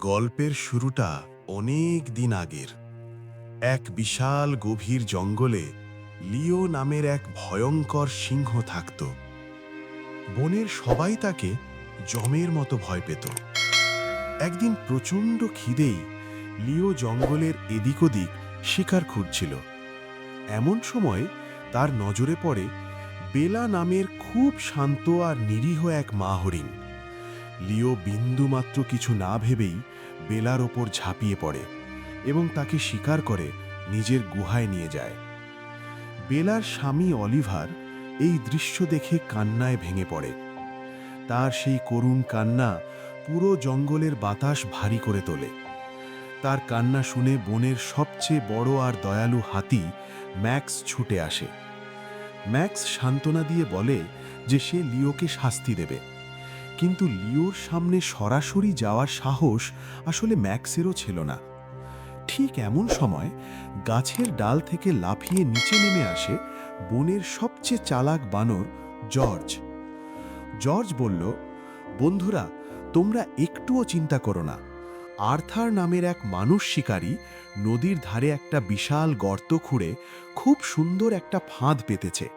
গল্পের শুরুটা অনেক দিন আগের। এক বিশাল গভীর জঙ্গলে লিও নামের এক ভয়ঙ্কর সিংহ থাকত। বনের সবাই তাকে যমের মতো ভয় পেত। একদিন প্রচণ্ড খিদেই লিও জঙ্গলের এদিক ওদিক শিকার খুঁজছিল। এমন সময় তার নজরে পড়ে বেলা নামের খুব শান্ত আর নিরীহ এক মা হরিণ। লিও বিন্দুমাত্র কিছু না ভেবেই বেলার ওপর ঝাঁপিয়ে পড়ে এবং তাকে শিকার করে নিজের গুহায় নিয়ে যায়। বেলার স্বামী অলিভার এই দৃশ্য দেখে কান্নায় ভেঙে পড়ে। তার সেই করুণ কান্না পুরো জঙ্গলের বাতাস ভারী করে তোলে। তার কান্না শুনে বনের সবচেয়ে বড় আর দয়ালু হাতি ম্যাক্স ছুটে আসে। ম্যাক্স সান্ত্বনা দিয়ে বলে যে সে লিওকে শাস্তি দেবে, কিন্তু লিওর সামনে সরাসরি যাওয়ার সাহস আসলে ম্যাক্সেরও ছিল না। ঠিক এমন সময় গাছের ডাল থেকে লাফিয়ে নিচে নেমে আসে বনের সবচেয়ে চালাক বানর জর্জ। জর্জ বলল, বন্ধুরা, তোমরা একটুও চিন্তা করো না। আর্থার নামের এক মানুষ শিকারী নদীর ধারে একটা বিশাল গর্ত খুঁড়ে খুব সুন্দর একটা ফাঁদ পেতেছে।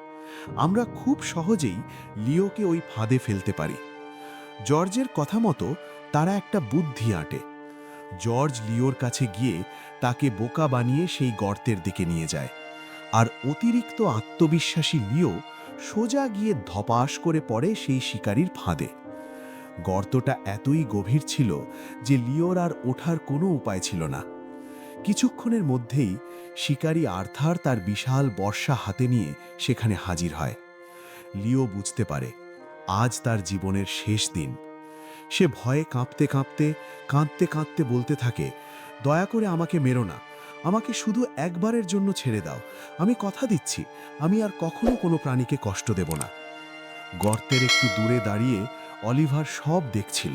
আমরা খুব সহজেই লিওকে ওই ফাঁদে ফেলতে পারি। জর্জের কথা মতো তারা একটা বুদ্ধি আঁটে। জর্জ লিওর কাছে গিয়ে তাকে বোকা বানিয়ে সেই গর্তের দিকে নিয়ে যায়, আর অতিরিক্ত আত্মবিশ্বাসী লিও সোজা গিয়ে ধপাস করে পড়ে সেই শিকারীর ফাঁদে। গর্তটা এতই গভীর ছিল যে লিওর আর ওঠার কোনো উপায় ছিল না। কিছুক্ষণের মধ্যেই শিকারী আর্থার তার বিশাল বর্শা হাতে নিয়ে সেখানে হাজির হয়। লিও বুঝতে পারে আজ তার জীবনের শেষ দিন। সে ভয়ে কাঁপতে কাঁপতে কাঁদতে কাঁদতে বলতে থাকে, দয়া করে আমাকে মেরো না, আমাকে শুধু একবারের জন্য ছেড়ে দাও। আমি কথা দিচ্ছি, আমি আর কখনো কোনো প্রাণীকে কষ্ট দেব না। গর্তের একটু দূরে দাঁড়িয়ে অলিভার সব দেখছিল।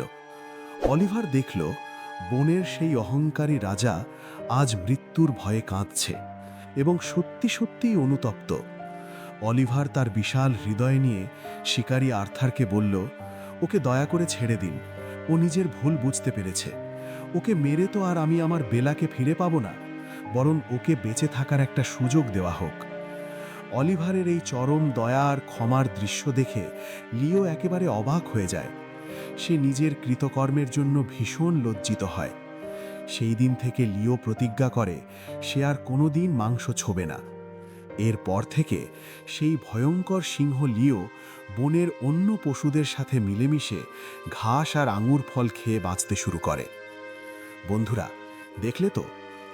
অলিভার দেখল বনের সেই অহংকারী রাজা আজ মৃত্যুর ভয়ে কাঁদছে এবং সত্যি সত্যিই অনুতপ্ত। অলিভার তার বিশাল হৃদয় নিয়ে শিকারী আর্থারকে বলল, ওকে দয়া করে ছেড়ে দিন, ও নিজের ভুল বুঝতে পেরেছে। ওকে মেরে তো আর আমি আমার বেলাকে ফিরে পাবো না, বরং ওকে বেঁচে থাকার একটা সুযোগ দেওয়া হোক। অলিভারের এই চরম দয়া আর ক্ষমার দৃশ্য দেখে লিও একেবারে অবাক হয়ে যায়। সে নিজের কৃতকর্মের জন্য ভীষণ লজ্জিত হয়। সেই দিন থেকে লিও প্রতিজ্ঞা করে সে আর কোনোদিন মাংস ছোবে না। এরপর থেকে সেই ভয়ঙ্কর সিংহ লিও বনের অন্য পশুদের সাথে মিলেমিশে ঘাস আর আঙুর ফল খেয়ে বাঁচতে শুরু করে। বন্ধুরা, দেখলে তো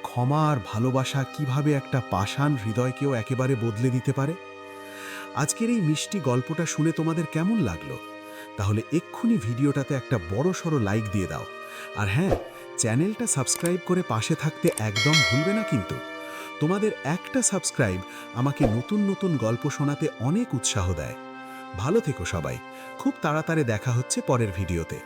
ক্ষমা আর ভালোবাসা কিভাবে একটা পাষাণ হৃদয়কেও একেবারে বদলে দিতে পারে। আজকের এই মিষ্টি গল্পটা শুনে তোমাদের কেমন লাগলো? তাহলে এক্ষুনি ভিডিওটাতে একটা বড়সড় লাইক দিয়ে দাও। আর হ্যাঁ, চ্যানেলটা সাবস্ক্রাইব করে পাশে থাকতে একদম ভুলবে না কিন্তু। তোমাদের একটা সাবস্ক্রাইব আমাকে নতুন নতুন গল্প শোনাতে অনেক উৎসাহ দেয়। ভালো থেকো সবাই। খুব তাড়াতাড়ি দেখা হচ্ছে পরের ভিডিওতে।